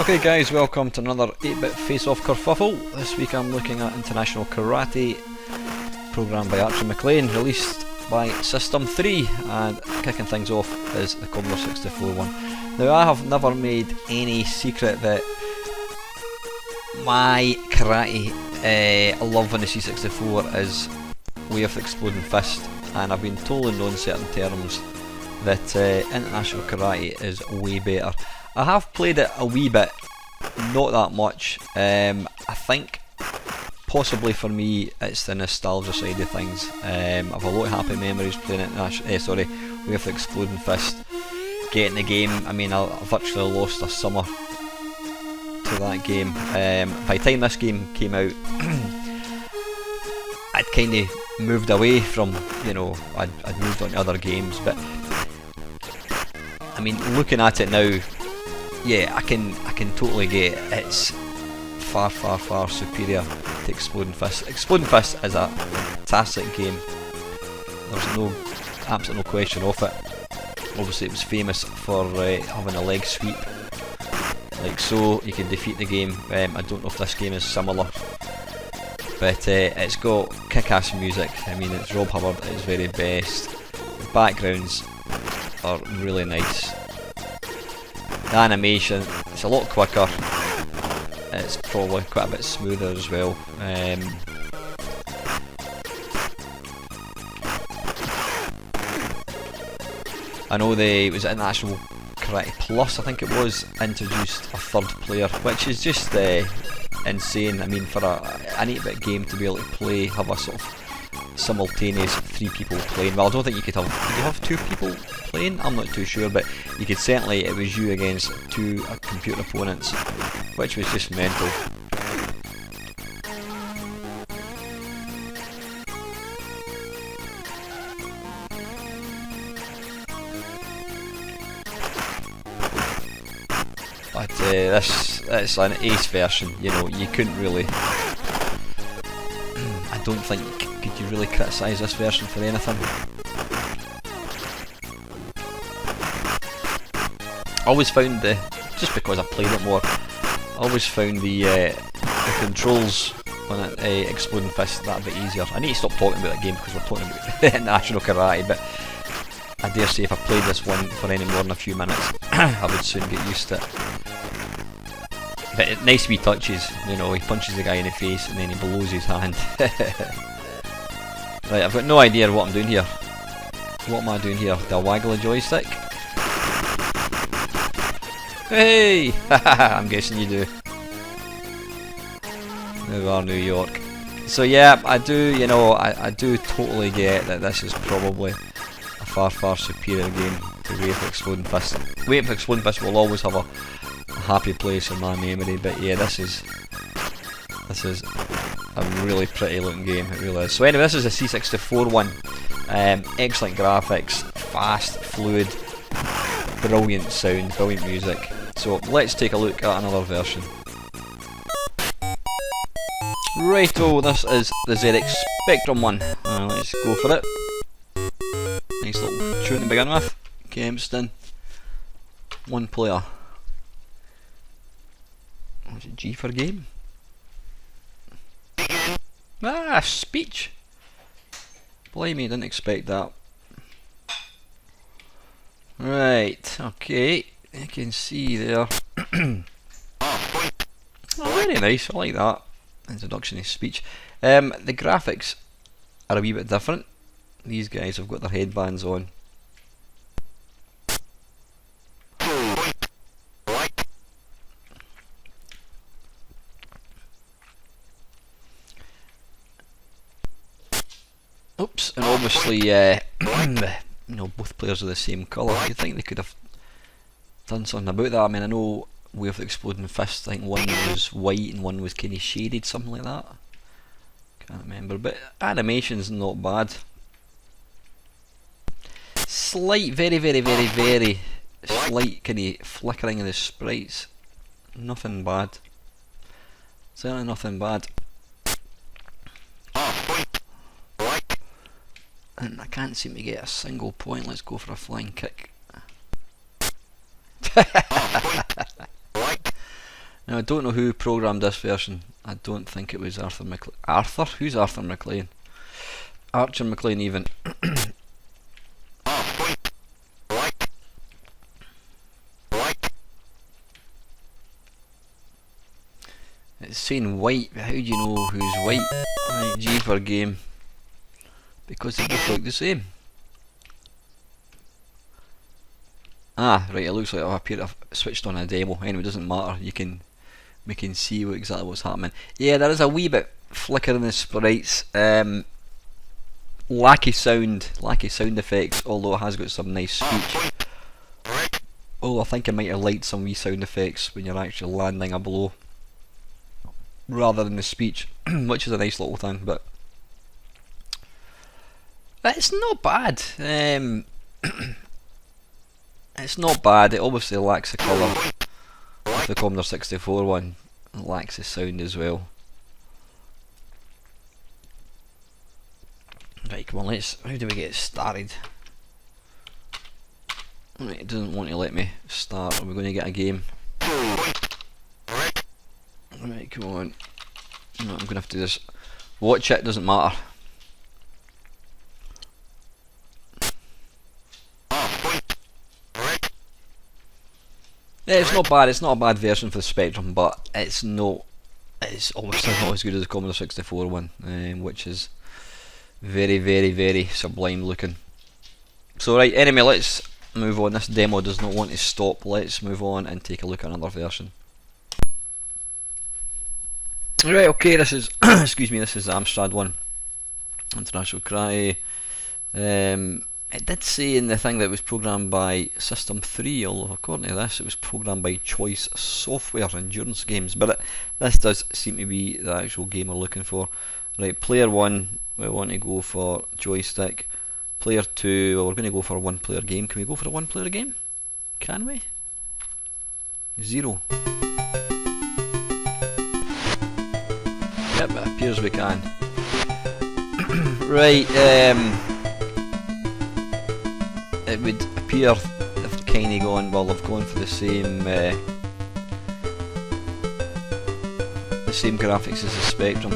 Okay guys, welcome to another 8-bit face-off kerfuffle. This week I'm looking at International Karate, programmed by Archer MacLean, released by System 3, and kicking things off is the Commodore 64 one. Now I have never made any secret that my karate love on the C64 is Way of the Exploding Fist, and I've been told in no uncertain terms that International Karate is way better. I have played it a wee bit, not that much. I think possibly for me it's the nostalgia side of things. I have a lot of happy memories playing it. Way of the Exploding Fist. Getting the game, I mean, I virtually lost a summer to that game. By the time this game came out, I'd kind of moved away from, you know, I'd moved on to other games, but I mean, looking at it now, yeah, I can totally get it. It's far superior to Exploding Fist. Exploding Fist is a fantastic game. There's absolutely no question of it. Obviously it was famous for having a leg sweep, like so. You can defeat the game. I don't know if this game is similar, but it's got kick-ass music. I mean, it's Rob Hubbard at his very best. The backgrounds are really nice. The animation, it's a lot quicker. It's probably quite a bit smoother as well. I know it was International Karate Plus, I think it was, introduced a third player, which is just insane. I mean, for an 8-bit game to be able to play, have a sort of simultaneous 3 people playing. Well, I don't think you could have 2 people playing? I'm not too sure, but you could certainly, it was you against 2 computer opponents, which was just mental. But it's an ace version, you know, you couldn't really, I don't think, could you really criticise this version for anything? I always found just because I played it more, I always found the controls on it, Exploding Fist, that a bit easier. I need to stop talking about that game because we're talking about International Karate, but I dare say if I played this one for any more than a few minutes, I would soon get used to it. But nice wee touches, you know, he punches the guy in the face and then he blows his hand. Right, I've got no idea what I'm doing here. What am I doing here? Do I waggle a joystick? Hey! I'm guessing you do. New are New York. So yeah, I do, you know, I do totally get that this is probably a far superior game to Way of the Exploding Fist. Way of the Exploding Fist will always have a happy place in my memory, but yeah, this is a really pretty looking game, it really is. So anyway, this is a C64 one. Excellent graphics, fast, fluid, brilliant sound, brilliant music. So let's take a look at another version. Righto, this is the ZX Spectrum one. Let's go for it. Nice little tune to begin with. Kempston. 1 player. Was it G for game? Ah, speech! Blimey, didn't expect that. Right, okay. You can see there. Oh, very nice, I like that. Introduction to speech. The graphics are a wee bit different. These guys have got their headbands on. Oops, and obviously, you know, both players are the same colour. You'd think they could have done something about that. I mean, I know Way of the Exploding Fist, I think one was white and one was kind of shaded, something like that. Can't remember, but animation's not bad. Slight, very slight kind of flickering of the sprites. Nothing bad. Certainly nothing bad. And I can't seem to get a single point. Let's go for a flying kick. Now I don't know who programmed this version. I don't think it was Arthur MacLean. Arthur? Who's Arthur MacLean? Archer MacLean even. It's saying white, but how do you know who's white? Right, G for game. Because they both look the same. Ah, right, it looks like I've switched on a demo. Anyway, it doesn't matter, we can see exactly what's happening. Yeah, there is a wee bit flicker in the sprites. Lacky sound effects, although it has got some nice speech. Oh, I think I might have liked some wee sound effects when you're actually landing a blow, rather than the speech, which is a nice little thing, but it's not bad. It's not bad. It obviously lacks the colour of the Commodore 64 one. It lacks the sound as well. Right, come on, how do we get started? Right, it doesn't want to let me start. Are we going to get a game? Right, come on. No, I'm going to have to do this. Watch it, doesn't matter. Yeah, it's not bad. It's not a bad version for the Spectrum, but it's obviously not as good as the Commodore 64 one, which is very, very, very sublime looking. So right, anyway, let's move on. This demo does not want to stop. Let's move on and take a look at another version. Right, okay, this is excuse me, this is the Amstrad one, International Karate. It did say in the thing that it was programmed by System 3, although according to this it was programmed by Choice Software Endurance Games, but this does seem to be the actual game we're looking for. Right, player 1, we want to go for joystick. Player 2, well, we're going to go for a one player game. Can we go for a one player game? Can we? 0. Yep, it appears we can. Right, it would appear they've kind of gone, well, they've gone for the same graphics as the Spectrum.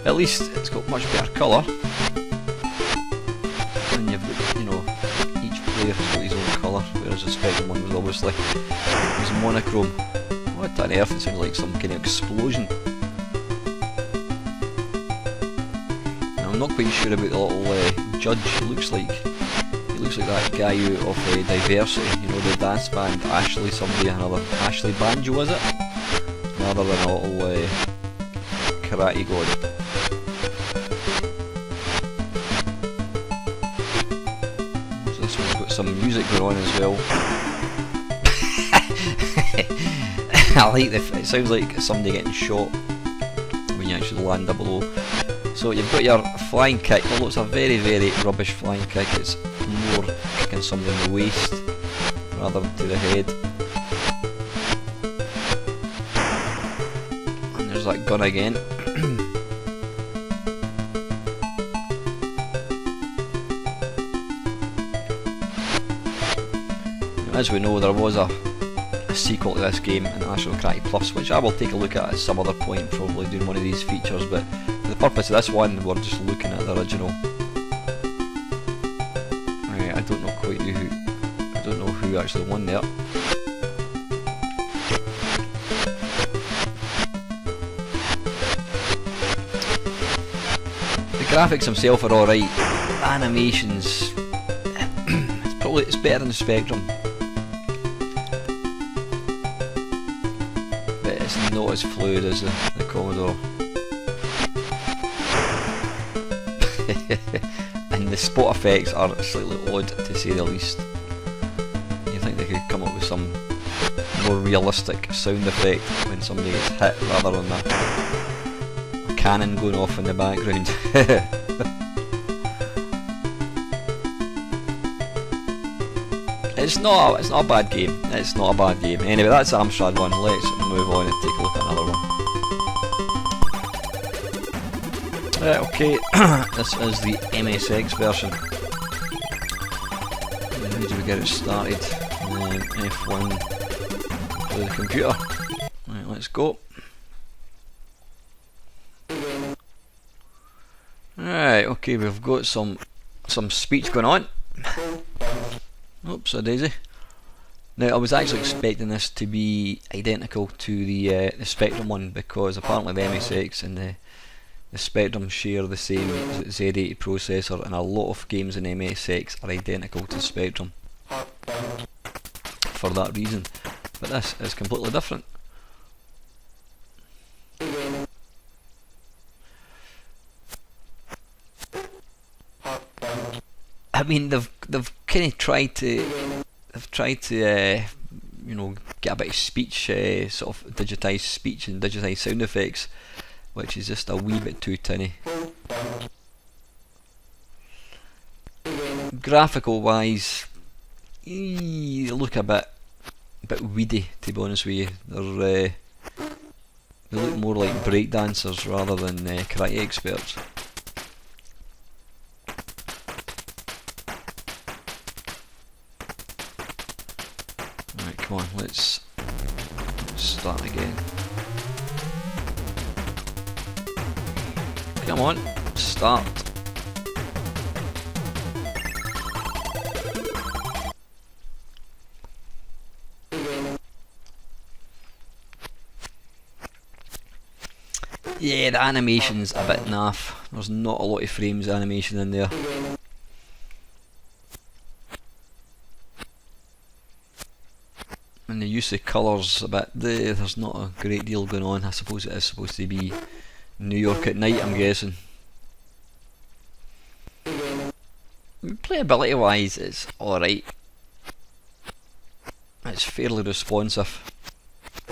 At least it's got much better colour, and you've got, you know, each player has got his own colour, whereas the Spectrum one was obviously monochrome. What on earth? It sounds like some kind of explosion. I'm not quite sure about the little judge. He looks like that guy out of Diversity, you know, the dance band. Another Ashley Banjo, was it? Rather than a little karate god. So this one's got some music going on as well. I like it sounds like somebody getting shot when you actually land a blow. So you've got your flying kick, although it's a very, very rubbish flying kick. It's more kicking somebody in the waist rather than to the head. And there's that gun again. As we know, there was a sequel to this game, International Karate Plus, which I will take a look at some other point, probably doing one of these features, but for the purpose of this one, we're just looking at the original. Right, I don't know who actually won there. The graphics themselves are alright. Animations, it's better than the Spectrum. It's not as fluid as the Commodore. And the spot effects are slightly odd, to say the least. You think they could come up with some more realistic sound effect when somebody gets hit, rather than a cannon going off in the background. It's not a bad game. It's not a bad game. Anyway, that's the Amstrad one. Let's move on and take a look at another one. Okay, this is the MSX version. How do we get it started? F1 to the computer. Right, let's go. Right, okay, we've got some speech going on. Oops, a daisy. Now, I was actually expecting this to be identical to the Spectrum one, because apparently the MSX and the Spectrum share the same Z80 processor, and a lot of games in MSX are identical to Spectrum for that reason. But this is completely different. I mean, they've kind of tried to you know, get a bit of speech, sort of digitised speech and digitised sound effects, which is just a wee bit too tinny. Graphical wise, they look a bit weedy, to be honest with you. They look more like breakdancers rather than karate experts. Right, come on, let's start again. Come on, start. Yeah, the animation's a bit naff. There's not a lot of frames animation in there. And the use of colours a bit, there's not a great deal going on. I suppose it is supposed to be New York at night, I'm guessing. Playability wise, it's alright. It's fairly responsive.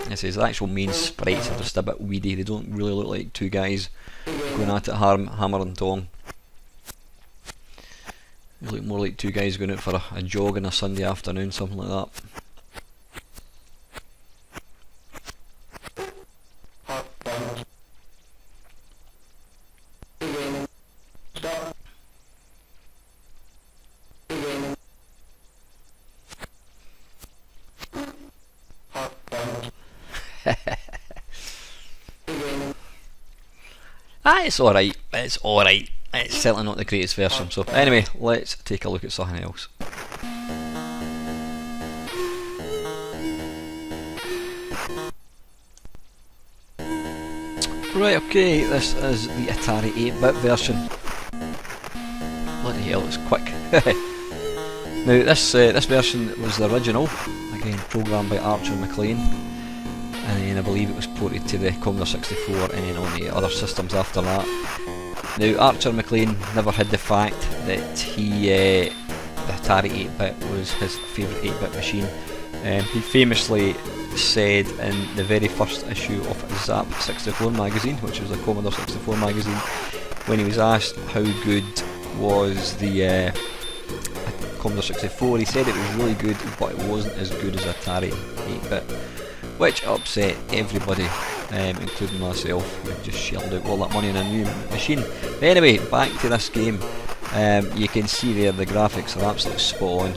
This is the actual main sprites are just a bit weedy. They don't really look like two guys going at it hammer and tong. They look more like two guys going out for a jog on a Sunday afternoon, something like that. It's alright, it's alright. It's certainly not the greatest version. So anyway, let's take a look at something else. Right, okay, this is the Atari 8-bit version. Bloody hell, it's quick. Now this version was the original, again programmed by Archer MacLean. And then I believe it was ported to the Commodore 64 and then on the other systems after that. Now, Archer MacLean never hid the fact that the Atari 8-bit was his favourite 8-bit machine. He famously said in the very first issue of Zap 64 magazine, which was a Commodore 64 magazine, when he was asked how good was the Commodore 64, he said it was really good, but it wasn't as good as Atari 8-bit. Which upset everybody, including myself, who just shelled out all that money on a new machine. But anyway, back to this game. You can see there the graphics are absolutely spot on,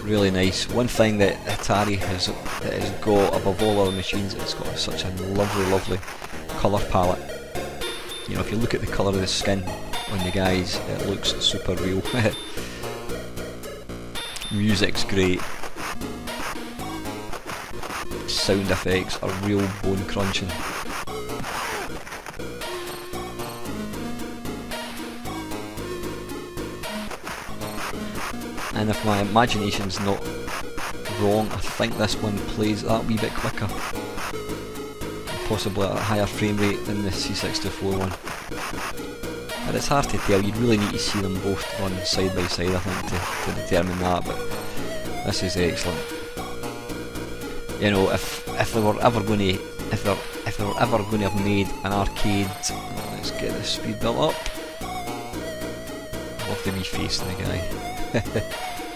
really nice. One thing that Atari has got above all other machines, it's got such a lovely colour palette. You know, if you look at the colour of the skin on the guys, it looks super real. Music's great. Sound effects are real bone crunching. And if my imagination's not wrong, I think this one plays that wee bit quicker. Possibly at a higher frame rate than the C64 one. But it's hard to tell, you'd really need to see them both run side by side, I think, to determine that, but this is excellent. You know, if they were ever going to have made an arcade, let's get the speed built up. Love the wee face of the guy.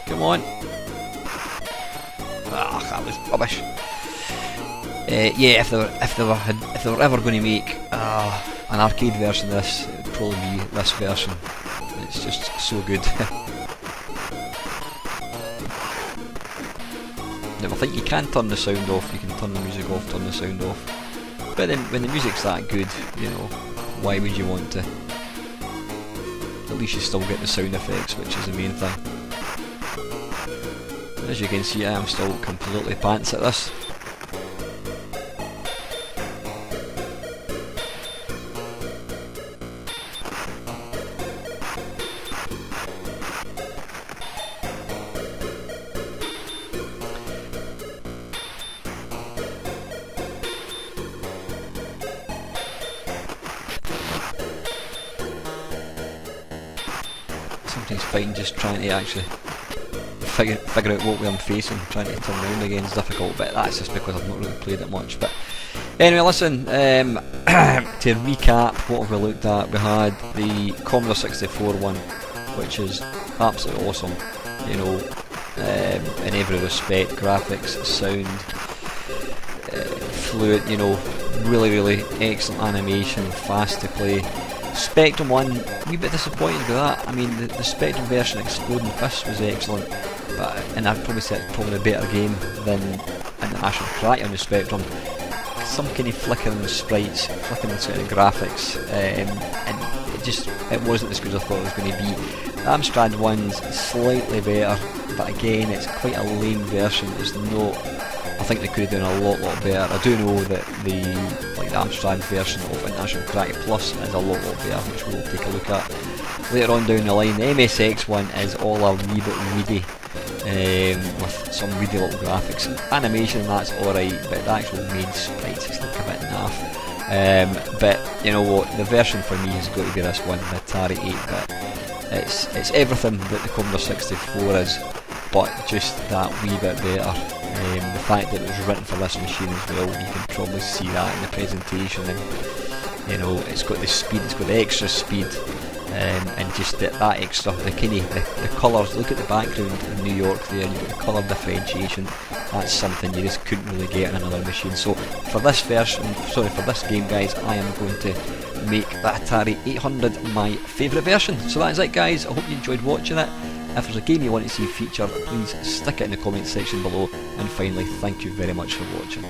Come on. Ah, that was rubbish. Yeah, if they were ever going to make an arcade version of this, it would probably be this version. It's just so good. Now I think you can turn the sound off, you can turn the music off, turn the sound off. But then when the music's that good, you know, why would you want to? At least you still get the sound effects, which is the main thing. As you can see, I am still completely pants at this. Sometimes fighting, just trying to actually figure out what way I'm facing, trying to turn around again is difficult, but that's just because I've not really played it much. But anyway, listen, to recap what have we looked at, we had the Commodore 64 one, which is absolutely awesome, you know, in every respect, graphics, sound, fluid, you know, really excellent animation, fast to play. Spectrum one, a wee bit disappointed with that. I mean, the Spectrum version, Exploding Fist, was excellent, and I'd probably say it's probably a better game than International Karate on the Spectrum. Some kind of flickering the sprites, flickering the sort of graphics, and it wasn't as good as I thought it was going to be. The Amstrad one's slightly better, but again, it's quite a lame version. It's not. I think they could have done a lot better. I do know that the Amstrad version of International Karate Plus is a lot better, which we'll take a look at later on down the line. The MSX one is all a wee bit weedy, with some weedy little graphics. Animation, that's alright, but the actual main sprites is like a bit naff. But you know what, the version for me has got to be this one, the Atari 8-bit. It's everything that the Commodore 64 is, but just that wee bit better. The fact that it was written for this machine as well, you can probably see that in the presentation, and you know, it's got the speed, it's got the extra speed, and just that extra, the colours. Look at the background in New York there, you've got the colour differentiation. That's something you just couldn't really get on another machine. So for this game, guys, I am going to make that Atari 800 my favourite version. So that is it, guys. I hope you enjoyed watching it. If there's a game you want to see featured, please stick it in the comments section below, and finally, thank you very much for watching.